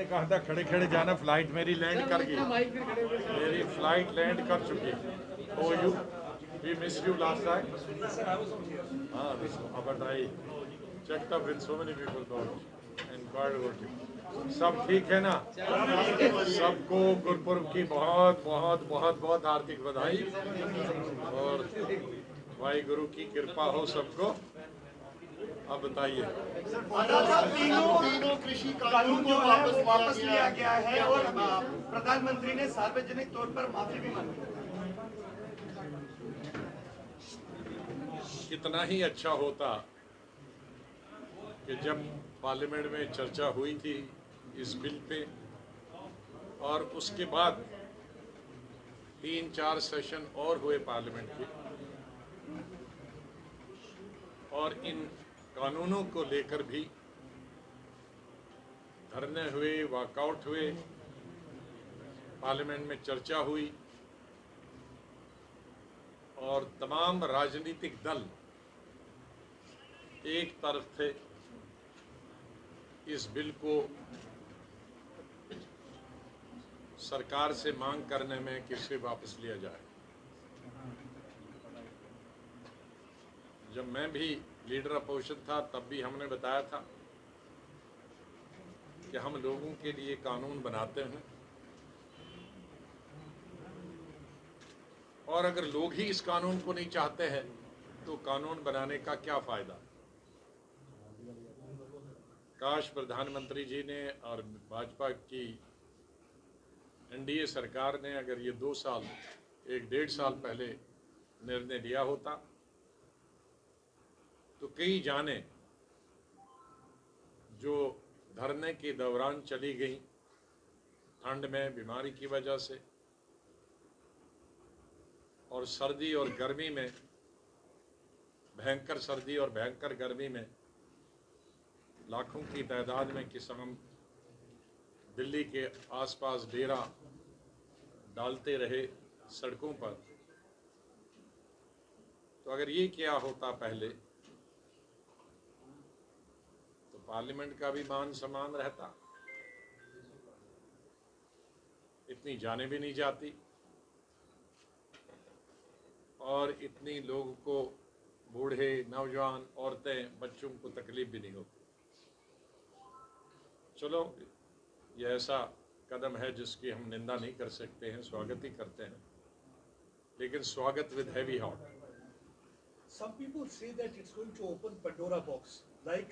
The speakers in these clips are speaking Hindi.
मैंने कहा था खड़े खड़े जाना, फ्लाइट मेरी लैंड कर गई, मेरी फ्लाइट लैंड कर चुकी। Oh you we missed you last time. हाँ, but I checked up with so many people about inquired about you. सब ठीक है ना? सबको गुरपुरब की बहुत बहुत बहुत बहुत हार्दिक बधाई और भाई गुरु की कृपा हो सबको। अब बताइए। तीनों कृषि कानून को वापस लिया गया है और प्रधानमंत्री ने सार्वजनिक तौर पर माफी भी मांगी। कितना ही अच्छा होता कि जब पार्लियामेंट में चर्चा हुई थी इस बिल पे और उसके बाद 3-4 सेशन और हुए पार्लियामेंट के और इन कानूनों को लेकर भी धरने हुए, वॉकआउट हुए, पार्लियामेंट में चर्चा हुई और तमाम राजनीतिक दल एक तरफ थे इस बिल को सरकार से मांग करने में कि इसे वापस लिया जाए। जब मैं भी लीडर अपोजिशन था तब भी हमने बताया था कि हम लोगों के लिए कानून बनाते हैं और अगर लोग ही इस कानून को नहीं चाहते हैं तो कानून बनाने का क्या फायदा। काश प्रधानमंत्री जी ने और भाजपा की एनडीए सरकार ने अगर ये 2 साल 1-1.5 साल पहले निर्णय लिया होता तो कई जानें जो धरने के दौरान चली गई ठंड में बीमारी की वजह से और सर्दी और गर्मी में, भयंकर सर्दी और भयंकर गर्मी में लाखों की तादाद में किसान दिल्ली के आसपास डेरा डालते रहे सड़कों पर। तो अगर ये क्या होता पहले तो पार्लियामेंट का भी मान सम्मान रहता, इतनी जाने भी नहीं जाती और इतनी लोगों को, बूढ़े, नौजवान, औरतें, बच्चों को तकलीफ भी नहीं होती। चलो, यह ऐसा कदम है जिसकी हम निंदा नहीं कर सकते हैं, स्वागत ही करते हैं, लेकिन स्वागत with heavy heart. Some people say that it's going to open Pandora box. Like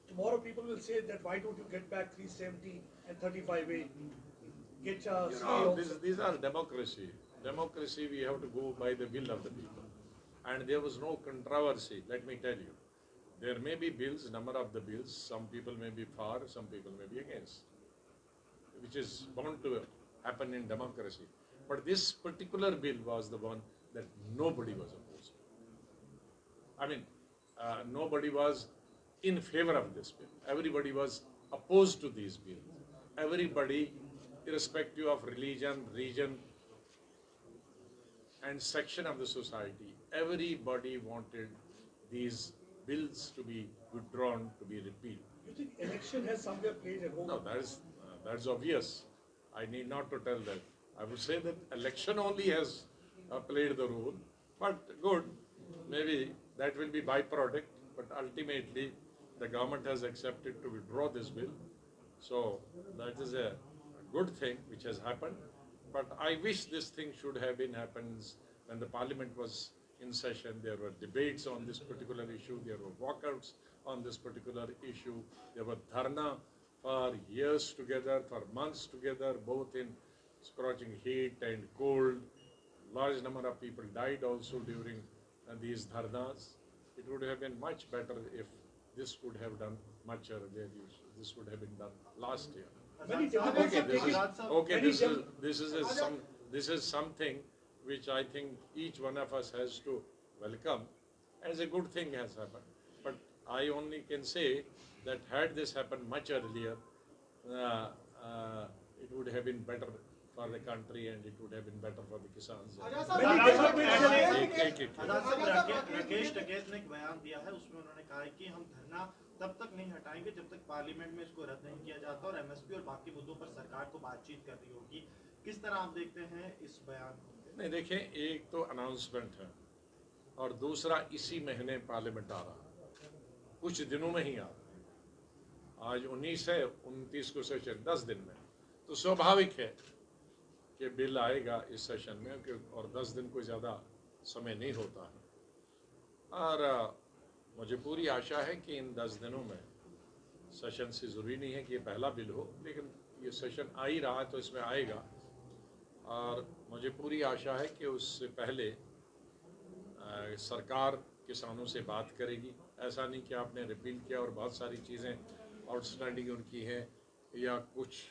tomorrow, people will say that why don't you get back 370 and 35A? Get These are democracy. Democracy, we have to go by the will of the people, and there was no controversy. Let me tell you, there may be bills, number of the bills. Some people may be for, some people may be against, which is bound to happen in democracy. But this particular bill was the one that nobody was opposed. I mean, nobody was in favor of this bill. Everybody was opposed to these bills. Everybody, irrespective of religion, region, and section of the society, everybody wanted these bills to be withdrawn, to be repealed. You think election has somewhere played a role? No, that's obvious. I need not to tell that. I would say that election only has played the role, but good, maybe that will be byproduct, but ultimately the government has accepted to withdraw this bill. So that is a good thing which has happened, but I wish this thing should have been happened when the parliament was in session. There were debates on this particular issue, there were walkouts on this particular issue, there were dharna for years together, for months together, both in scorching heat and cold. Large number of people died also during these dharnas. It would have been much better if this could have done much earlier. This would have been done last year. This is something which I think each one of us has to welcome as a good thing has happened. But I only can say that had this happened much earlier, it would have been better for the country and it would have been better for the Kisans. Rakesh Tikait ने एक बयान दिया है, उसमें उन्होंने कहा है कि हम धरना तब तक नहीं हटाएंगे जब तक पार्लियामेंट में इसको रद्द नहीं किया जाता और एमएसपी और बाकी मुद्दों पर सरकार को बातचीत कर रही होगी। किस तरह आप देखते हैं इस बयान को? नहीं, देखिए, एक तो अनाउंसमेंट है और दूसरा इसी महीने पार्लियामेंट आ रहा है, कुछ दिनों में ही आ रहा है। आज 19 है, 29 को सेशन, 10 दिन में, तो स्वाभाविक है कि बिल आएगा इस सेशन में, और 10 दिन कोई ज़्यादा समय नहीं होता है। और मुझे पूरी आशा है कि इन 10 दिनों में सेशन से ज़रूरी नहीं है कि ये पहला बिल हो, लेकिन ये सेशन आ ही रहा है तो इसमें आएगा। और मुझे पूरी आशा है कि उससे पहले सरकार किसानों से बात करेगी। ऐसा नहीं कि आपने रिपील किया और बहुत सारी चीज़ें आउटस्टैंडिंग उनकी हैं, या कुछ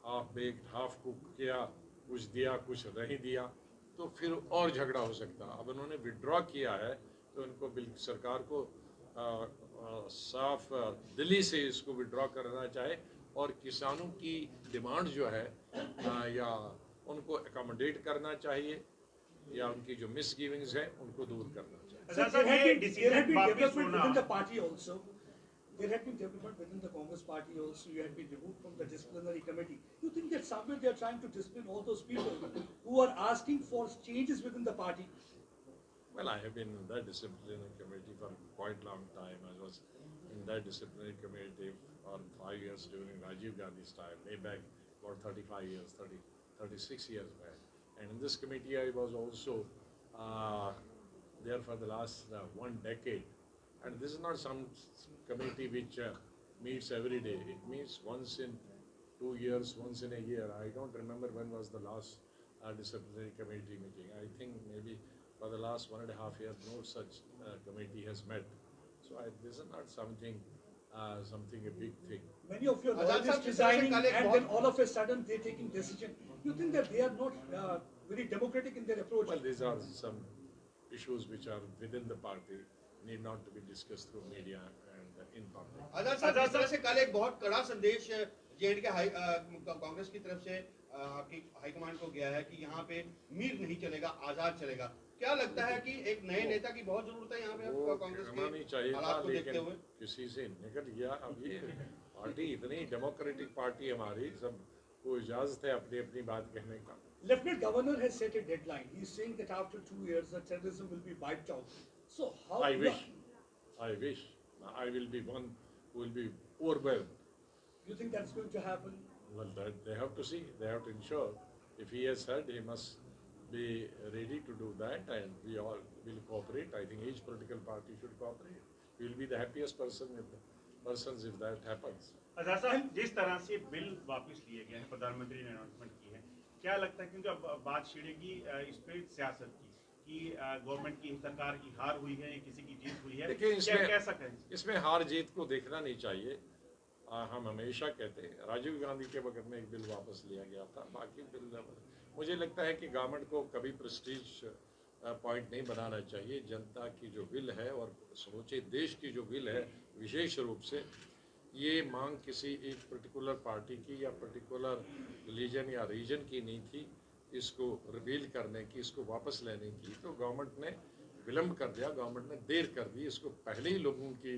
हाफ बेक्ड हाफ कुक किया, कुछ दिया कुछ नहीं दिया, तो फिर और झगड़ा हो सकता। अब उन्होंने विड्रॉ किया है तो उनको सरकार को साफ दिली से इसको विड्रॉ करना चाहे और किसानों की डिमांड जो है या उनको अकोमोडेट करना चाहिए, या उनकी जो मिसगिविंग्स है उनको दूर करना चाहिए। Sir, there had been development within the party also. There had been development within the Congress party also. You had been removed from the disciplinary committee. You think that somewhere they are trying to discipline all those people who are asking for changes within the party? Well, I have been in that disciplinary committee for quite long time. I was in that disciplinary committee for 5 years during Rajiv Gandhi's time, way back about 35 years, 36 years back. And in this committee, I was also there for the last 1 decade. And this is not some committee which meets every day. It meets once in 2 years, once in a year. I don't remember when was the last disciplinary committee meeting. I think maybe for the last 1.5 years, no such committee has met. So this is not something a big thing. Many of your loyalists resigning and then all of a sudden they're taking decision. You think that they are not very democratic in their approach? Well, these are some issues which are within the party, need not to be discussed through media and in public. आजाद साहब, जिस तरह से कल एक बहुत कड़ा संदेश जेएनके कांग्रेस की तरफ से आपकी हाईकमान को गया है कि यहाँ पे मीर नहीं चलेगा, आजाद चलेगा। क्या लगता है कि एक नए नेता की बहुत जरूरत है यहाँ पे कांग्रेस के हालात को देखते हुए? किसी से निकल गया। अब ये पार्टी इतनी डेमोक्रेटिक पार्टी हमारी, सबको इजाजत है अपनी अपनी बात कहने का। Lieutenant Governor has set a deadline. He's saying that after 2 years, the terrorism will be wiped out. So how? I wish I will be one who will be overwhelmed. You think that's going to happen? Well, that they have to see. They have to ensure. If he has said, he must be ready to do that, and we all will cooperate. I think each political party should cooperate. We will be the happiest persons if that happens. आजाद साहब, जिस तरह से बिल वापस लिए गए हैं, प्रधानमंत्री ने अनाउंसमेंट की है, क्या लगता है क्योंकि अब बात छिड़ेगी इस पे सियासत की कि गवर्नमेंट की, सरकार की हार हुई है या किसी की जीत हुई है? देखिए, क्या कैसा कहें? इसमें हार जीत को देखना नहीं चाहिए। हम हमेशा कहते हैं, राजीव गांधी के वक्त में एक बिल वापस लिया गया था, बाकी बिल मुझे लगता है कि गवर्नमेंट को कभी प्रेस्टीज पॉइंट नहीं बनाना चाहिए। जनता की जो विल है और समूचे देश की जो विल है, विशेष रूप से ये मांग किसी एक पर्टिकुलर पार्टी की या पर्टिकुलर रिलीजन या रीजन की नहीं थी, इसको रिपील करने की, इसको वापस लेने की। तो गवर्नमेंट ने विलम्ब कर दिया, गवर्नमेंट ने देर कर दी। इसको पहले ही लोगों की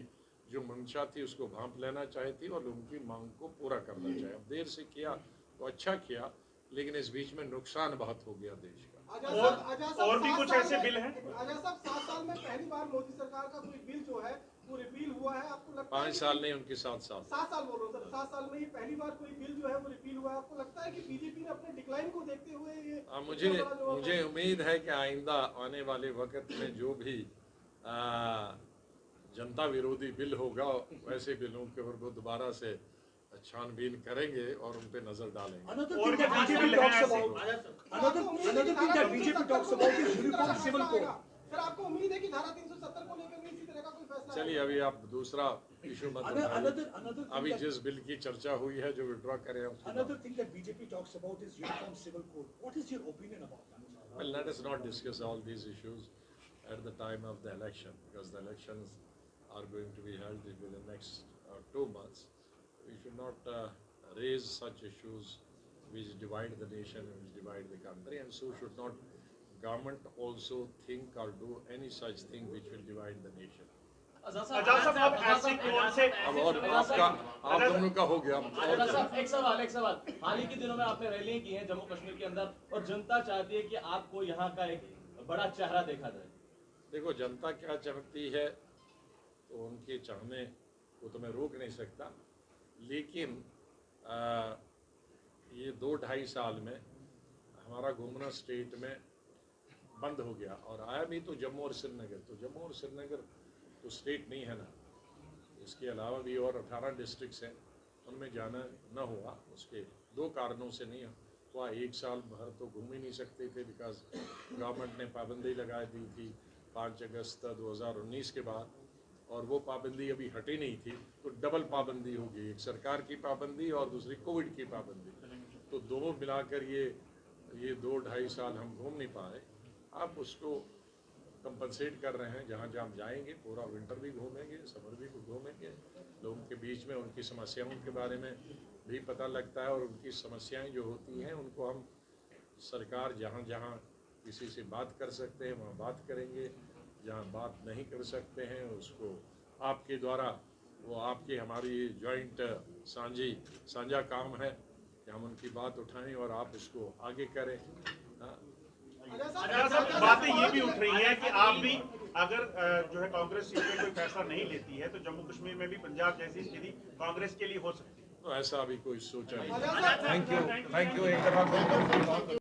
जो मंशा थी उसको भांप लेना चाहती और लोगों की मांग को पूरा करना चाहिए। अब देर से किया तो अच्छा किया, लेकिन इस बीच में नुकसान बहुत हो गया देश का। और भी कुछ ऐसे बिल हैं? आजाद साहब, 7 साल में पहली बार मोदी सरकार का कोई बिल जो है वो रिपील हुआ है। आपको लगता है 5 साल नहीं, उनके 7 साल। 7 साल बोल रहा हूँ सर, 7 साल में ये पहली बार कोई बिल जो है वो रिपील हुआ है। आपको लगता है कि बीजेपी ने अपने डिक्लाइन को देखते हुए ये मुझे उम्मीद है कि आइंदा आने वाले वक्त में जो भी जनता विरोधी बिल होगा, वैसे बिलों के ऊपर वो दोबारा से छानबीन करेंगे और उन पे नजर डालेंगे। Another thing that BJP talks about is uniform civil code. Sir, आपको उम्मीद है कि धारा 370 को लेकर इसी तरह का कोई फैसला? चलिए, अभी आप दूसरा इशू मत उठाइए। अभी जिस बिल की चर्चा हुई है, जो विड्रॉ करें, Another thing that BJP talks about is uniform civil code. What is your opinion about that? Well, let us not discuss all these issues at the time of the election, because the elections are going to be held within the next 2 months. We should not raise such issues which divide the nation and which divide the country, and so should not government also think or do any such thing which will divide the nation. आजाद साहब अब ऐसे कौन से अब और आपका आप दोनों का हो गया आजाद साहब एक सवाल हाल ही के दिनों में आपने रैलियां की हैं जम्मू कश्मीर के अंदर और जनता चाहती है कि आपको यहाँ का एक बड़ा चेहरा देखा जाए। देखो जनता क्या चाहती है तो उनके चाहने को तो मैं रोक नहीं सकता, लेकिन ये 2-2.5 साल में हमारा घूमना स्टेट में बंद हो गया और आया भी तो जम्मू और श्रीनगर, तो जम्मू और श्रीनगर तो स्टेट नहीं है ना, इसके अलावा भी और 18 डिस्ट्रिक्ट्स हैं, उनमें जाना न हुआ। उसके 2 कारणों से नहीं हुआ। 1 साल भर तो घूम ही नहीं सकते थे बिकॉज गवर्नमेंट ने पाबंदी लगा दी थी 5 अगस्त 2019 के बाद, और वो पाबंदी अभी हटी नहीं थी, तो डबल पाबंदी हो गई, एक सरकार की पाबंदी और दूसरी कोविड की पाबंदी, तो दोनों मिलाकर ये 2-2.5 साल हम घूम नहीं पाए। आप उसको कंपनसेट कर रहे हैं, जहाँ जहाँ जाएंगे पूरा विंटर भी घूमेंगे, समर भी घूमेंगे, लोगों के बीच में उनकी समस्याओं के बारे में भी पता लगता है और उनकी समस्याएं जो होती हैं उनको हम सरकार जहाँ जहाँ किसी से बात कर सकते हैं वहाँ बात करेंगे, जहाँ बात नहीं कर सकते हैं उसको आपके द्वारा वो आपकी हमारी जॉइंट साझा काम है कि हम उनकी बात उठाएं और आप उसको आगे करें। हाँ। आजाद साहब बातें ये भी उठ रही है कि आप भी अगर जो है कांग्रेस सीट में कोई फैसला नहीं लेती है तो जम्मू कश्मीर में भी पंजाब जैसी स्थिति कांग्रेस के लिए हो सकती है। तो ऐसा अभी कोई सोचा नहीं। थैंक यू एक